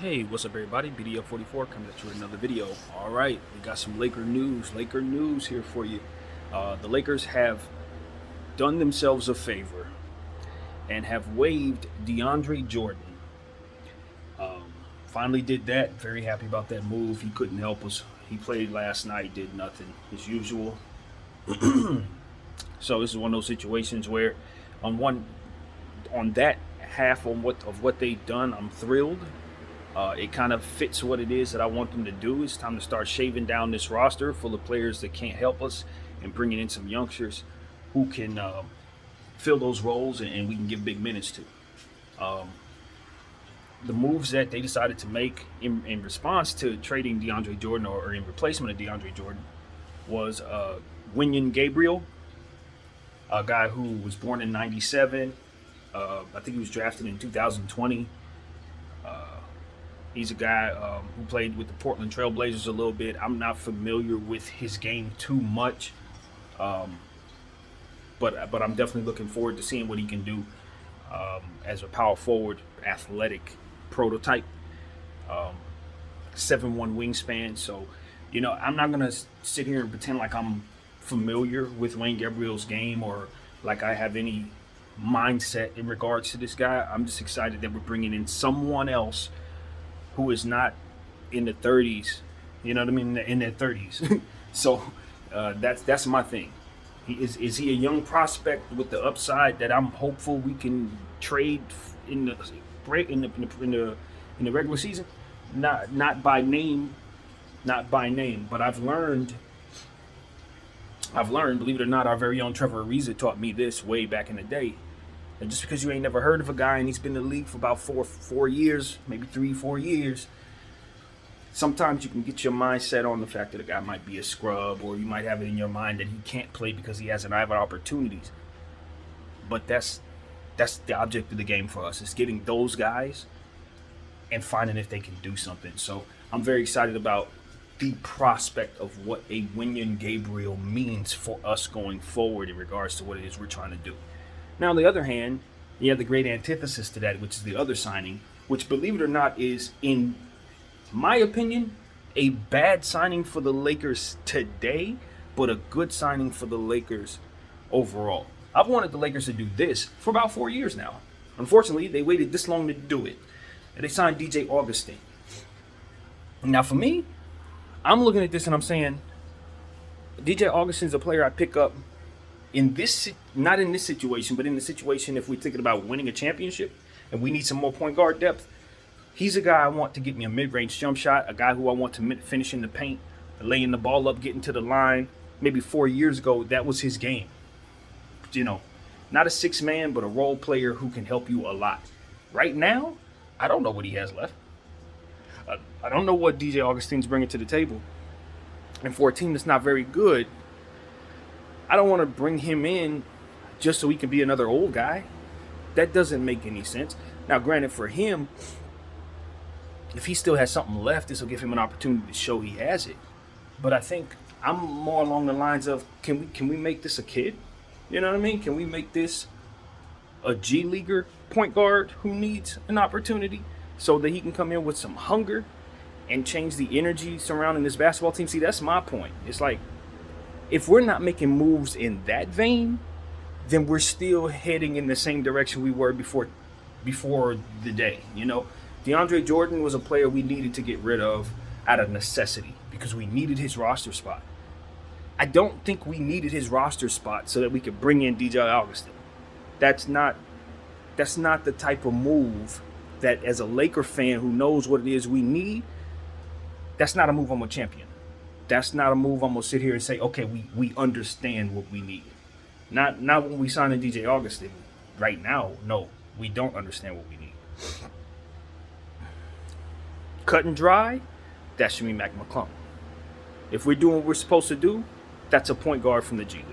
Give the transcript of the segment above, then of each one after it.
Hey, what's up, everybody? BDL44 coming at you with another video. All right, we got some Laker news. Laker news here for you. The Lakers have done themselves a favor and have waived DeAndre Jordan. Finally did that. Very happy about that move. He couldn't help us. He played last night, did nothing as usual. So this is one of those situations where, on that half of what they've done, I'm thrilled. It kind of fits what it is that I want them to do. It's time to start shaving down this roster full of players that can't help us and bringing in some youngsters who can fill those roles and we can give big minutes to. The moves that they decided to make in response to trading DeAndre Jordan or in replacement of DeAndre Jordan was Winyan Gabriel, a guy who was born in '97. I think he was drafted in 2020. He's a guy who played with the Portland Trailblazers a little bit. I'm not familiar with his game too much, but I'm definitely looking forward to seeing what he can do as a power forward, athletic prototype. 7'1" wingspan. So, I'm not gonna sit here and pretend like I'm familiar with Wayne Gabriel's game or like I have any mindset in regards to this guy. I'm just excited that we're bringing in someone else who is not in the 30s, you know what I mean, in their 30s. So that's my thing. Is he a young prospect with the upside that I'm hopeful we can trade in the regular season? Not by name, but I've learned. Believe it or not, our very own Trevor Ariza taught me this way back in the day. And just because you ain't never heard of a guy and he's been in the league for about four years, maybe 3-4 years, sometimes you can get your mindset on the fact that a guy might be a scrub, or you might have it in your mind that he can't play because he hasn't had opportunities. But that's the object of the game for us. It's getting those guys and finding if they can do something. So I'm very excited about the prospect of what a Winyan Gabriel means for us going forward in regards to what it is we're trying to do. Now, on the other hand, you have the great antithesis to that, which is the other signing, which, believe it or not, is, in my opinion, a bad signing for the Lakers today, but a good signing for the Lakers overall. I've wanted the Lakers to do this for about 4 years now. Unfortunately, they waited this long to do it. And they signed DJ Augustin. Now, for me, I'm looking at this and I'm saying, DJ Augustin's a player I pick up in this, not in this situation, but in the situation if we're thinking about winning a championship and we need some more point guard depth. He's a guy I want to get me a mid-range jump shot, a guy who I want to finish in the paint, laying the ball up, getting to the line. Maybe 4 years ago, that was his game. Not a six man, but a role player who can help you a lot. Right now, I don't know what he has left. I don't know what DJ Augustin's bringing to the table. And for a team that's not very good, I don't want to bring him in just so he can be another old guy. That doesn't make any sense. Now, granted, for him, if he still has something left, this will give him an opportunity to show he has it. But I think I'm more along the lines of, can we make this a kid? You know what I mean? Can we make this a G Leaguer point guard who needs an opportunity so that he can come in with some hunger and change the energy surrounding this basketball team? See, that's my point. It's like, if we're not making moves in that vein, then we're still heading in the same direction we were before the day. DeAndre Jordan was a player we needed to get rid of out of necessity because we needed his roster spot. I don't think we needed his roster spot so that we could bring in DJ Augustin. That's not the type of move that, as a Laker fan who knows what it is we need, that's not a move I'm a champion. That's not a move I'm going to sit here and say, okay, we understand what we need. Not when we signed a DJ Augustin. Right now, no, we don't understand what we need. Cut and dry, that should be Mac McClung. If we're doing what we're supposed to do, that's a point guard from the G League.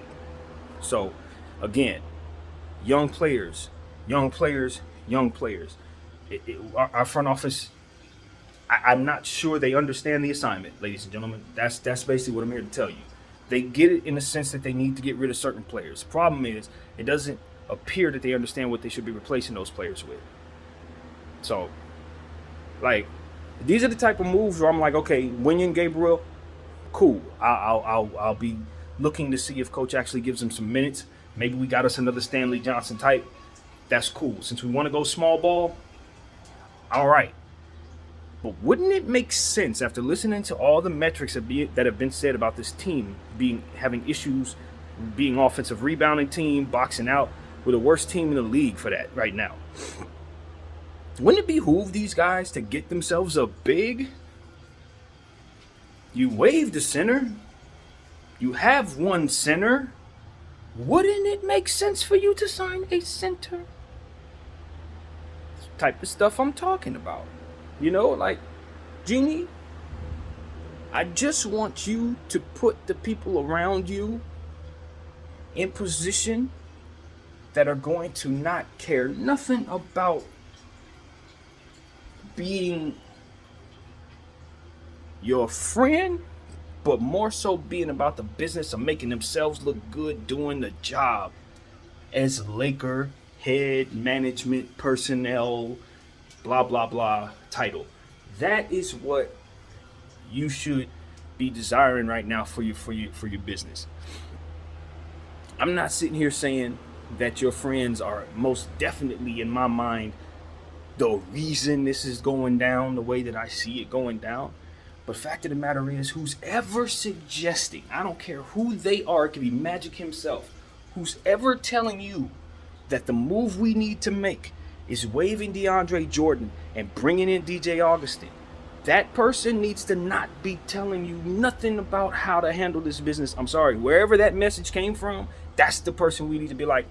So, again, young players. Our front office, I'm not sure they understand the assignment, ladies and gentlemen. That's basically what I'm here to tell you. They get it in the sense that they need to get rid of certain players. The problem is, it doesn't appear that they understand what they should be replacing those players with. So, like, These are the type of moves where I'm like, okay, Winion Gabriel, cool. I'll be looking to see if coach actually gives him some minutes. Maybe we got us another Stanley Johnson type. That's cool. Since we want to go small ball, all right. But wouldn't it make sense after listening to all the metrics that have been said about this team having issues, being offensive rebounding team, boxing out, we're the worst team in the league for that right now. Wouldn't it behoove these guys to get themselves a big? You waived the center. You have one center. Wouldn't it make sense for you to sign a center? It's the type of stuff I'm talking about. You know, like, Genie, I just want you to put the people around you in position that are going to not care nothing about being your friend, but more so being about the business of making themselves look good doing the job as Laker head management personnel, blah blah blah title. That is what you should be desiring right now for your business. I'm not sitting here saying that your friends are most definitely, in my mind, the reason this is going down the way that I see it going down. But fact of the matter is, who's ever suggesting, I don't care who they are, it could be Magic himself, who's ever telling you that the move we need to make is waiving DeAndre Jordan and bringing in DJ Augustin, that person needs to not be telling you nothing about how to handle this business. I'm sorry, wherever that message came from, that's the person we need to be like,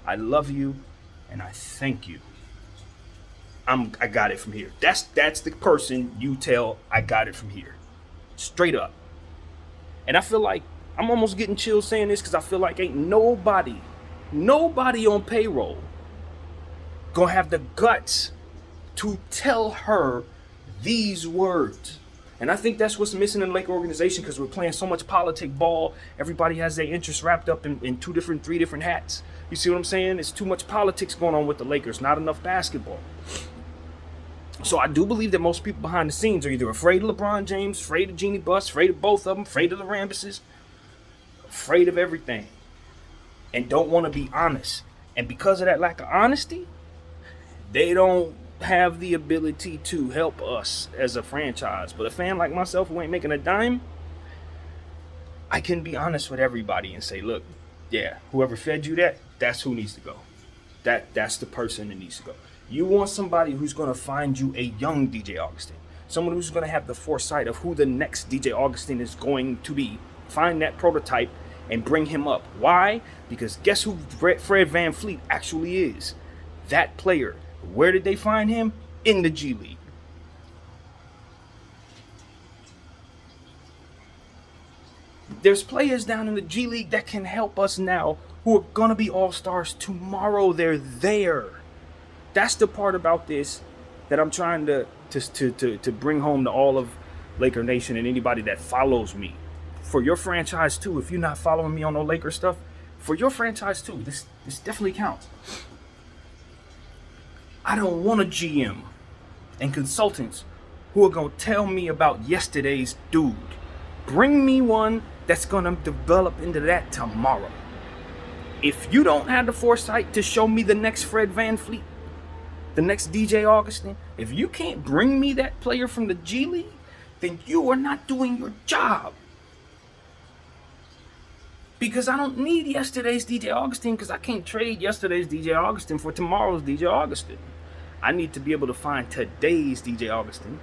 I love you and I thank you. I got it from here. That's the person you tell I got it from here. Straight up. And I feel like I'm almost getting chills saying this because I feel like ain't nobody on payroll gonna have the guts to tell her these words. And I think that's what's missing in the Laker organization because we're playing so much politic ball. Everybody has their interests wrapped up in three different hats. You see what I'm saying? It's too much politics going on with the Lakers, not enough basketball. So I do believe that most people behind the scenes are either afraid of LeBron James, afraid of Jeannie Buss, afraid of both of them, afraid of the Rambuses, afraid of everything, and don't want to be honest. And because of that lack of honesty, they don't have the ability to help us as a franchise. But a fan like myself who ain't making a dime, I can be honest with everybody and say, look, yeah, whoever fed you that's who needs to go. That's the person that needs to go. You want somebody who's going to find you a young DJ Augustin, someone who's going to have the foresight of who the next DJ Augustin is going to be. Find that prototype and bring him up. Why? Because guess who Fred VanVleet actually is? That player. Where did they find him? In the G League. There's players down in the G League that can help us now who are going to be all-stars tomorrow. They're there. That's the part about this that I'm trying to bring home to all of Laker Nation and anybody that follows me. For your franchise too, if you're not following me on no Laker stuff, for your franchise too, this definitely counts. I don't want a GM and consultants who are going to tell me about yesterday's dude. Bring me one that's going to develop into that tomorrow. If you don't have the foresight to show me the next Fred VanVleet, the next DJ Augustin, if you can't bring me that player from the G League, then you are not doing your job. Because I don't need yesterday's DJ Augustin because I can't trade yesterday's DJ Augustin for tomorrow's DJ Augustin. I need to be able to find today's DJ Augustin.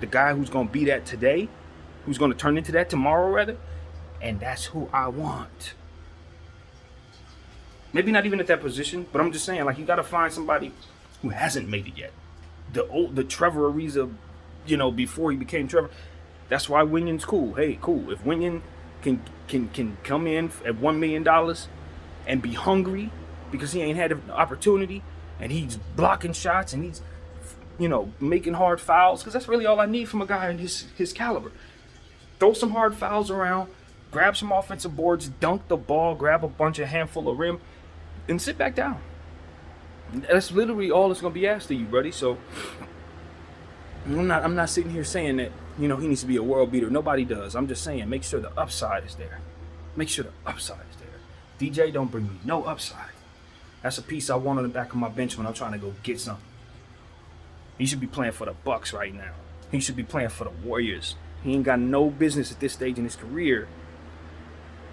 The guy who's going to be that today, who's going to turn into that tomorrow rather, and that's who I want. Maybe not even at that position, but I'm just saying, like, you got to find somebody who hasn't made it yet. The Trevor Ariza, before he became Trevor. That's why Winion's cool. Hey, cool. If Winion can come in at $1 million and be hungry because he ain't had an opportunity and he's blocking shots and he's, making hard fouls, because that's really all I need from a guy in his caliber. Throw some hard fouls around, grab some offensive boards, dunk the ball, grab a handful of rim, and sit back down. That's literally all that's going to be asked of you, buddy. So I'm not sitting here saying that, he needs to be a world beater. Nobody does. I'm just saying, make sure the upside is there. Make sure the upside is there. DJ don't bring me no upside. That's a piece I want on the back of my bench when I'm trying to go get something. He should be playing for the Bucks right now. He should be playing for the Warriors. He ain't got no business at this stage in his career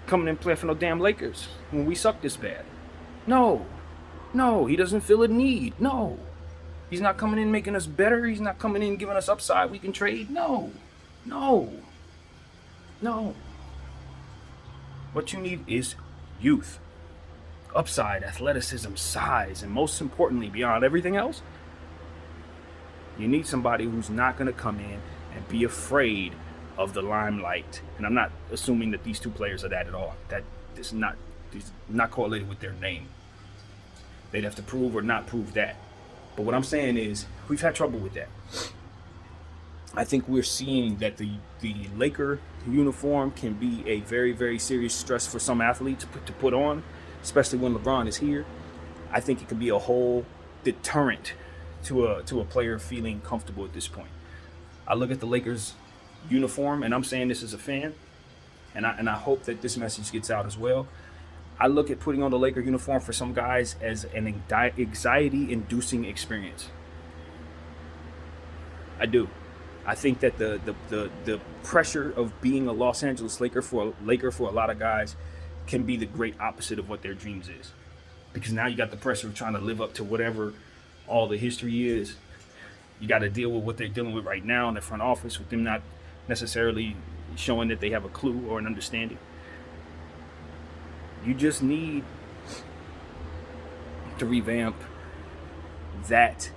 coming and playing for no damn Lakers when we suck this bad. No, he doesn't feel a need. No, he's not coming in making us better. He's not coming in giving us upside we can trade. No. What you need is youth, upside, athleticism, size, and most importantly, beyond everything else, you need somebody who's not going to come in and be afraid of the limelight. And I'm not assuming that these two players are that at all. That is not correlated with their name. They'd have to prove or not prove that. But what I'm saying is, we've had trouble with that. I think we're seeing that the Laker uniform can be a very, very serious stress for some athletes to put on, especially when LeBron is here. I think it could be a whole deterrent to a player feeling comfortable at this point. I look at the Lakers uniform, and I'm saying this as a fan, and I hope that this message gets out as well. I look at putting on the Laker uniform for some guys as an anxiety-inducing experience. I do. I think that the pressure of being a Los Angeles Laker for a lot of guys can be the great opposite of what their dreams is. Because now you got the pressure of trying to live up to whatever all the history is. You got to deal with what they're dealing with right now in the front office, with them not necessarily showing that they have a clue or an understanding. You just need to revamp that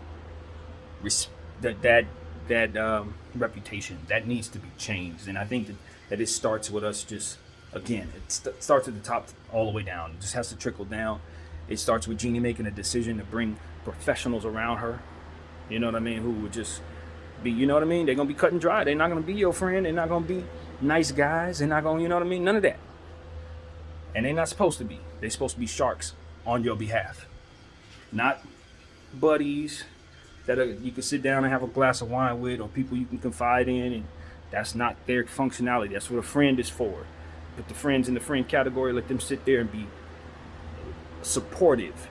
reputation. That needs to be changed, and I think that it starts with us. Just again, it starts at the top all the way down. It just has to trickle down. It starts with Jeannie making a decision to bring professionals around her. You know what I mean? Who would just be, you know what I mean? They're gonna be cut and dry. They're not gonna be your friend. They're not gonna be nice guys. They're not gonna, you know what I mean? None of that. And they're not supposed to be. They're supposed to be sharks on your behalf, not buddies that you can sit down and have a glass of wine with, or people you can confide in. And that's not their functionality. That's what a friend is for. Put the friends in the friend category. Let them sit there and be supportive,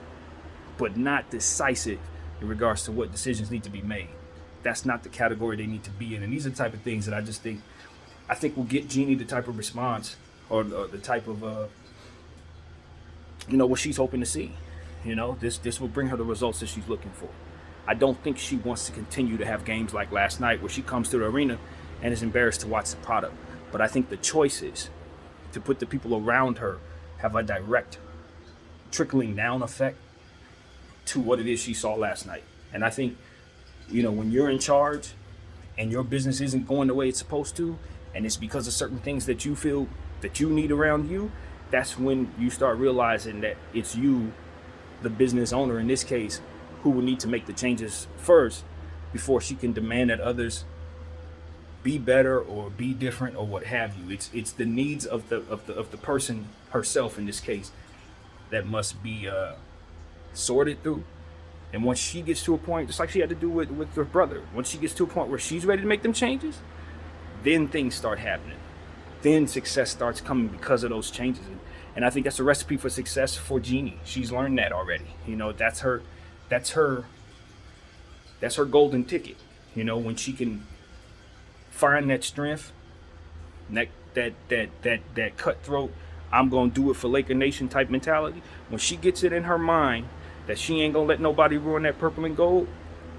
but not decisive in regards to what decisions need to be made. That's not the category they need to be in. And these are the type of things that I think will get Jeannie the type of response or the type of what she's hoping to see. This will bring her the results that she's looking for. I don't think she wants to continue to have games like last night where she comes to the arena and is embarrassed to watch the product. But I think the choices to put the people around her have a direct trickling down effect to what it is she saw last night. And I think, when you're in charge and your business isn't going the way it's supposed to, and it's because of certain things that you feel that you need around you, that's when you start realizing that it's you, the business owner in this case, who will need to make the changes first before she can demand that others be better or be different or what have you. It's the needs of the person herself in this case that must be sorted through. And once she gets to a point, just like she had to do with her brother, once she gets to a point where she's ready to make them changes, then things start happening. Then success starts coming because of those changes. And I think that's a recipe for success for Jeannie. She's learned that already. That's her golden ticket. When she can find that strength, that cutthroat, I'm gonna do it for Laker Nation type mentality. When she gets it in her mind that she ain't gonna let nobody ruin that purple and gold,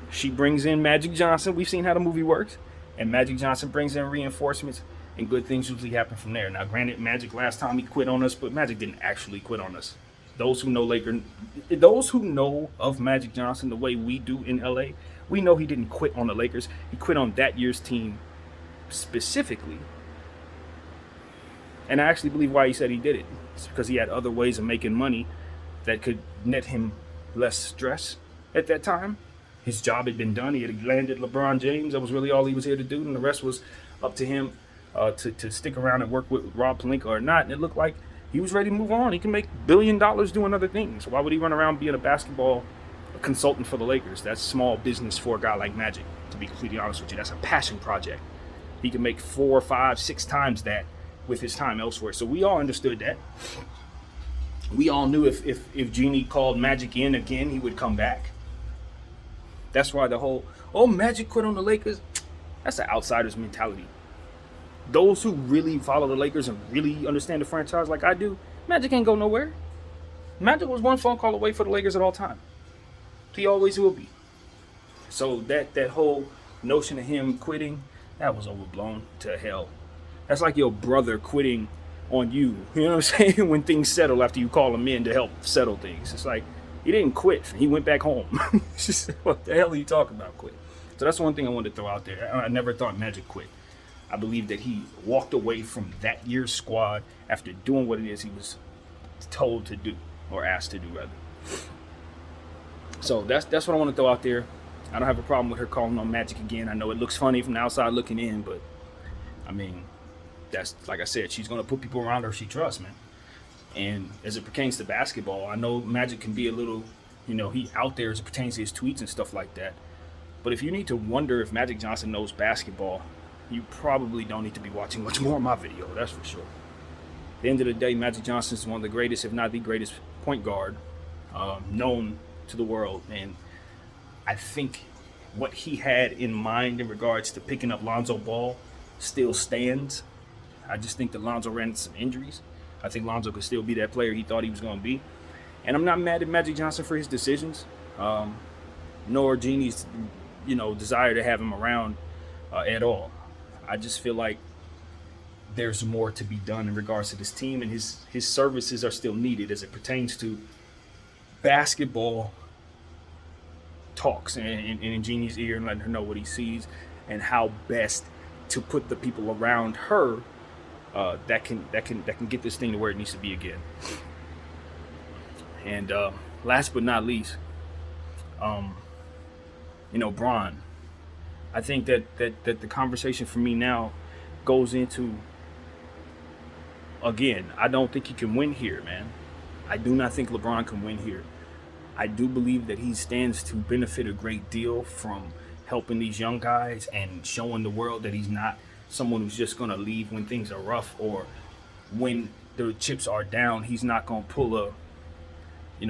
she brings in Magic Johnson. We've seen how the movie works, and Magic Johnson brings in reinforcements, and good things usually happen from there. Now, granted, Magic last time he quit on us, but Magic didn't actually quit on us. Those who know of Magic Johnson the way we do in LA, we know he didn't quit on the Lakers. He quit on that year's team specifically. And I actually believe why he said he did it. It's because he had other ways of making money that could net him less stress at that time. His job had been done. He had landed LeBron James. That was really all he was here to do. And the rest was up to him to stick around and work with Rob Pelinka or not. And it looked like he was ready to move on. He can make $1 billion doing other things. Why would he run around being a basketball consultant for the Lakers? That's small business for a guy like Magic. to be completely honest with you. That's a passion project. He can make 4, 5, 6 times that with his time elsewhere. So we all understood that. We all knew if Genie called Magic in again, he would come back. That's why the whole, Magic quit on the Lakers, that's an outsider's mentality. Those who really follow the Lakers and really understand the franchise like I do, Magic ain't go nowhere. Magic was one phone call away for the Lakers at all time. He always will be. So that whole notion of him quitting, that was overblown to hell. That's like your brother quitting on you. You know what I'm saying? When things settle after you call him in to help settle things. It's like, he didn't quit. He went back home. What the hell are you talking about, quit? So that's one thing I wanted to throw out there. I never thought Magic quit. I believe that he walked away from that year's squad after doing what it is he was told to do, or asked to do, rather. So that's what I want to throw out there. I don't have a problem with her calling on Magic again. I know it looks funny from the outside looking in, but I mean, that's, like I said, she's going to put people around her she trusts, man. And as it pertains to basketball, I know Magic can be a little, he out there as it pertains to his tweets and stuff like that. But if you need to wonder if Magic Johnson knows basketball, you probably don't need to be watching much more of my video, that's for sure. At the end of the day, Magic Johnson is one of the greatest, if not the greatest, point guard known to the world. And I think what he had in mind in regards to picking up Lonzo Ball still stands. I just think that Lonzo ran into some injuries. I think Lonzo could still be that player he thought he was going to be. And I'm not mad at Magic Johnson for his decisions, nor Jeannie's, desire to have him around at all. I just feel like there's more to be done in regards to this team, and his services are still needed as it pertains to basketball talks and in Jeannie's ear and letting her know what he sees and how best to put the people around her that can get this thing to where it needs to be again. And last but not least, Bron. I think that the conversation for me now goes into, again, I don't think he can win here, man. I do not think LeBron can win here. I do believe that he stands to benefit a great deal from helping these young guys and showing the world that he's not someone who's just going to leave when things are rough or when the chips are down. He's not going to pull a,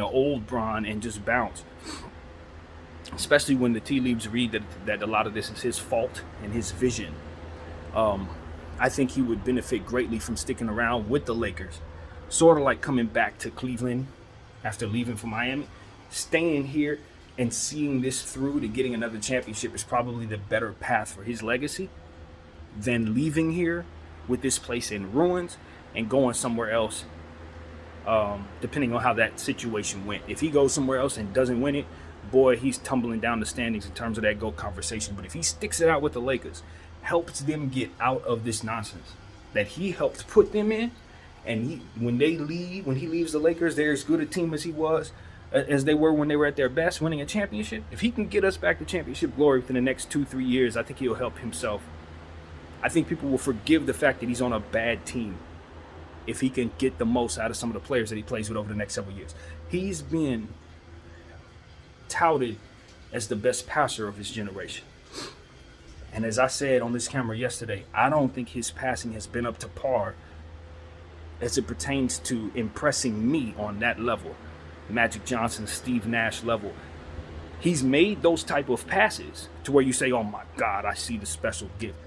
old Bron and just bounce. Especially when the tea leaves read that a lot of this is his fault and his vision. I think he would benefit greatly from sticking around with the Lakers. Sort of like coming back to Cleveland after leaving for Miami. Staying here and seeing this through to getting another championship is probably the better path for his legacy than leaving here with this place in ruins and going somewhere else, depending on how that situation went. If he goes somewhere else and doesn't win it, boy, he's tumbling down the standings in terms of that GOAT conversation. But if he sticks it out with the Lakers, helps them get out of this nonsense that he helped put them in, and when he leaves the Lakers, they're as good a team as they were when they were at their best, winning a championship. If he can get us back to championship glory within the next 2-3 years, I think he'll help himself. I think people will forgive the fact that he's on a bad team if he can get the most out of some of the players that he plays with over the next several years. He's been touted as the best passer of his generation. And as I said on this camera yesterday, I don't think his passing has been up to par as it pertains to impressing me on that level. Magic Johnson, Steve Nash level. He's made those type of passes to where you say, oh my God, I see the special gift.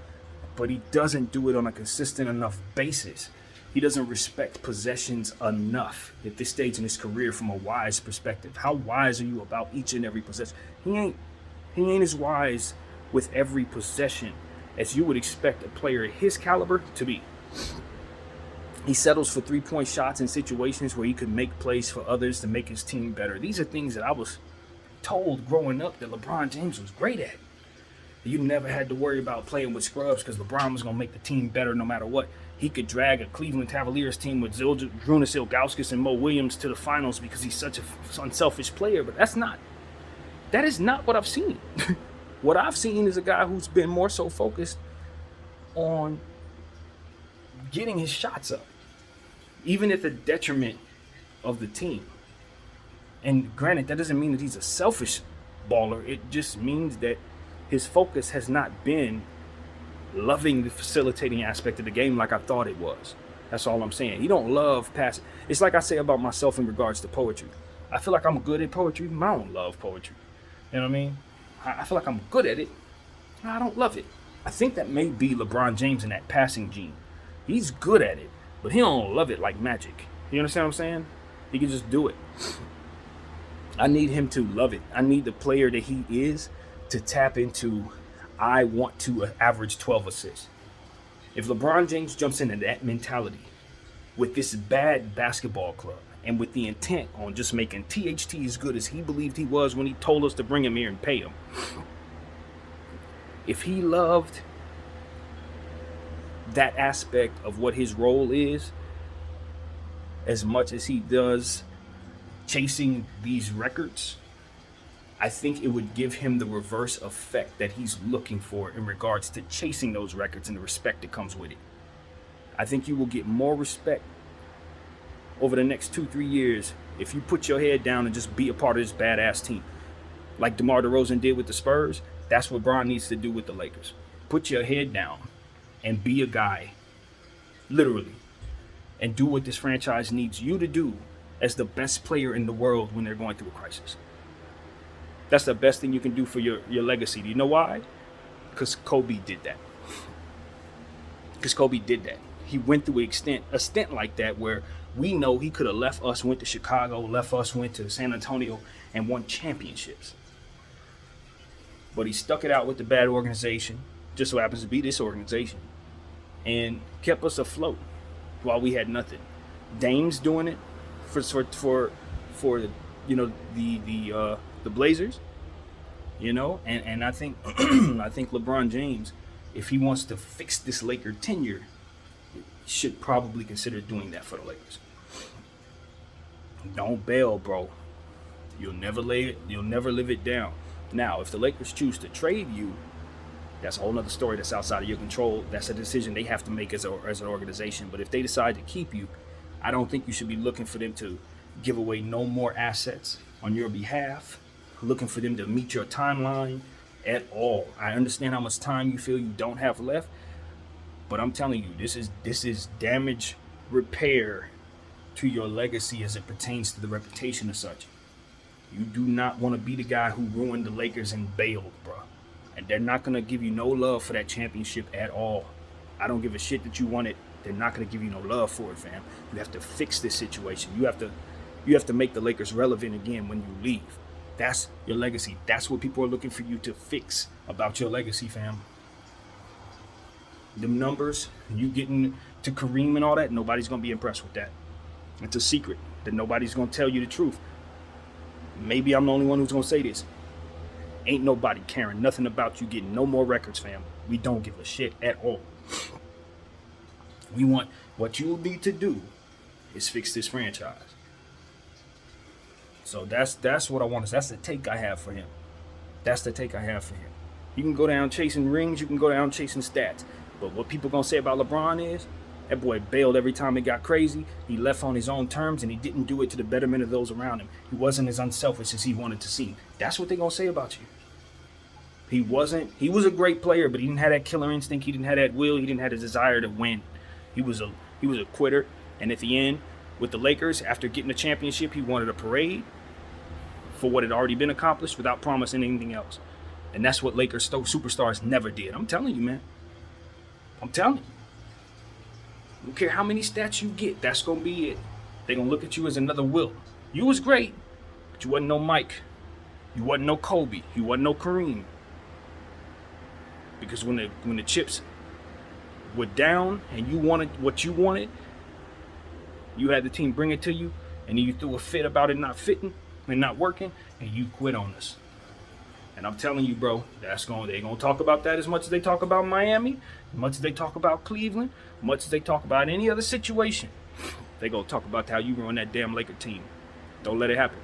But he doesn't do it on a consistent enough basis. He doesn't respect possessions enough at this stage in his career from a wise perspective. How wise are you about each and every possession? He ain't as wise with every possession as you would expect a player of his caliber to be. He settles for three-point shots in situations where he could make plays for others to make his team better. These are things that I was told growing up that LeBron James was great at. You never had to worry about playing with scrubs because LeBron was going to make the team better no matter what. He could drag a Cleveland Cavaliers team with Zrunas Ilgauskas and Mo Williams to the finals because he's such an unselfish player. But that is not what I've seen. What I've seen is a guy who's been more so focused on getting his shots up, even at the detriment of the team. And granted, that doesn't mean that he's a selfish baller. It just means that His focus has not been loving the facilitating aspect of the game like I thought it was. That's all I'm saying. He don't love passing. It's like I say about myself in regards to poetry. I feel like I'm good at poetry, but I don't love poetry. You know what I mean? I feel like I'm good at it. I don't love it. I think that may be LeBron James in that passing gene. He's good at it, but he don't love it like magic. You understand what I'm saying? He can just do it. I need him to love it. I need the player that he is to tap into, I want to average 12 assists. If LeBron James jumps into that mentality with this bad basketball club and with the intent on just making THT as good as he believed he was when he told us to bring him here and pay him, if he loved that aspect of what his role is as much as he does chasing these records, I think it would give him the reverse effect that he's looking for in regards to chasing those records and the respect that comes with it. I think you will get more respect over the next 2-3 years if you put your head down and just be a part of this badass team. Like DeMar DeRozan did with the Spurs, that's what Bron needs to do with the Lakers. Put your head down and be a guy, literally, and do what this franchise needs you to do as the best player in the world when they're going through a crisis. That's the best thing you can do for your legacy. Do you know why? Because Kobe did that. He went through a stint like that where we know he could have left us, went to Chicago, left us, went to San Antonio, and won championships. But he stuck it out with the bad organization, just so happens to be this organization, and kept us afloat while we had nothing. Dame's doing it for the Blazers, and I think I think LeBron James, if he wants to fix this Laker tenure, should probably consider doing that for the Lakers. Don't bail, bro. You'll never live it down. Now, if the Lakers choose to trade you, that's a whole other story that's outside of your control. That's a decision they have to make as an organization. But if they decide to keep you, I don't think you should be looking for them to give away no more assets on your behalf, looking for them to meet your timeline at all. I understand how much time you feel you don't have left, but I'm telling you, this is damage repair to your legacy as it pertains to the reputation of such. You do not want to be the guy who ruined the Lakers and bailed, bro. And they're not going to give you no love for that championship at all. I don't give a shit that you won it. They're not going to give you no love for it, fam. You have to fix this situation. You have to make the Lakers relevant again when you leave. That's your legacy. That's what people are looking for you to fix about your legacy, fam. Them numbers, you getting to Kareem and all that, nobody's going to be impressed with that. It's a secret that nobody's going to tell you the truth. Maybe I'm the only one who's going to say this. Ain't nobody caring nothing about you getting no more records, fam. We don't give a shit at all. We want what you need to do is fix this franchise. So that's what I want. That's the take I have for him. You can go down chasing rings. You can go down chasing stats. But what people going to say about LeBron is, that boy bailed every time it got crazy. He left on his own terms, and he didn't do it to the betterment of those around him. He wasn't as unselfish as he wanted to seem. That's what they're going to say about you. He was a great player, but he didn't have that killer instinct. He didn't have that will. He didn't have the desire to win. He was a quitter. And at the end, with the Lakers, after getting the championship, he wanted a parade for what had already been accomplished without promising anything else. And that's what Lakers superstars never did. I'm telling you, man. I'm telling you. I don't care how many stats you get, that's going to be it. They're going to look at you as another Will. You was great, but you wasn't no Mike. You wasn't no Kobe. You wasn't no Kareem. Because when the chips were down and you wanted what you wanted, you had the team bring it to you, and then you threw a fit about it not fitting and not working, and you quit on us. And I'm telling you, bro, they're gonna talk about that as much as they talk about Miami, as much as they talk about Cleveland, as much as they talk about any other situation. They gonna talk about how you run that damn Laker team. Don't let it happen.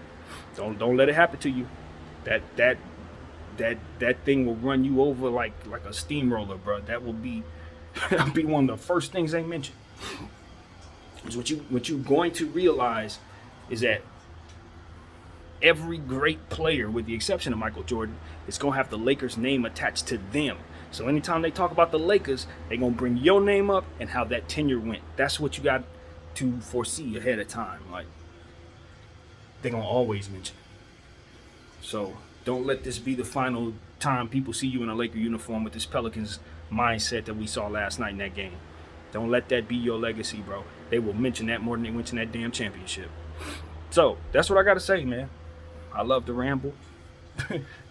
Don't let it happen to you. That thing will run you over like a steamroller, bro. That will be that'll be one of the first things they mention. Is what you're going to realize is that Every great player, with the exception of Michael Jordan, is going to have the Lakers name attached to them. So anytime they talk about the Lakers, they're going to bring your name up and how that tenure went. That's what you got to foresee ahead of time. Like, they're going to always mention it. So don't let this be the final time people see you in a Laker uniform with this Pelicans mindset that we saw last night in that game. Don't let that be your legacy, bro. They will mention that more than they mention that damn championship. So that's what I got to say, man. I love to ramble.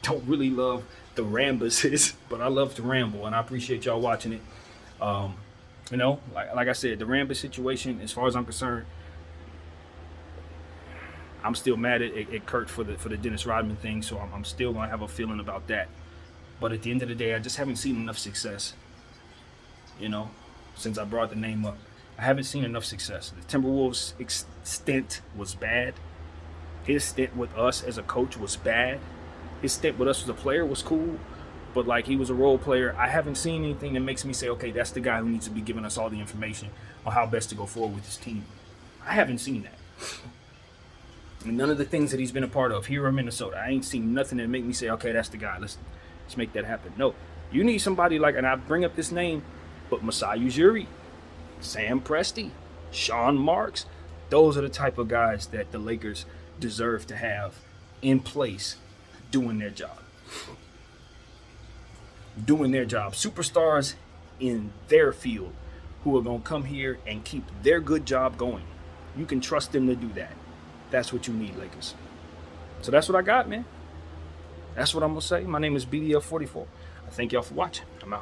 Don't really love the rambuses, but I love to ramble, and I appreciate y'all watching it. You know, like I said, the Rambus situation, as far as I'm concerned, I'm still mad at Kurt for the Dennis Rodman thing, so I'm still going to have a feeling about that. But at the end of the day, I just haven't seen enough success, you know, since I brought the name up. I haven't seen enough success. The Timberwolves' stint was bad. His stint with us as a coach was bad. His stint with us as a player was cool, but like he was a role player. I haven't seen anything that makes me say, okay, that's the guy who needs to be giving us all the information on how best to go forward with his team. I haven't seen that. And none of the things that he's been a part of here in Minnesota, I ain't seen nothing that make me say, okay, that's the guy. Let's make that happen. No, you need somebody like, and I bring up this name, but Masai Ujiri, Sam Presti, Sean Marks, those are the type of guys that the Lakers deserve to have in place doing their job. Doing their job. Superstars in their field who are going to come here and keep their good job going. You can trust them to do that. That's what you need, Lakers. So that's what I got, man. That's what I'm going to say. My name is BDF44. I thank y'all for watching.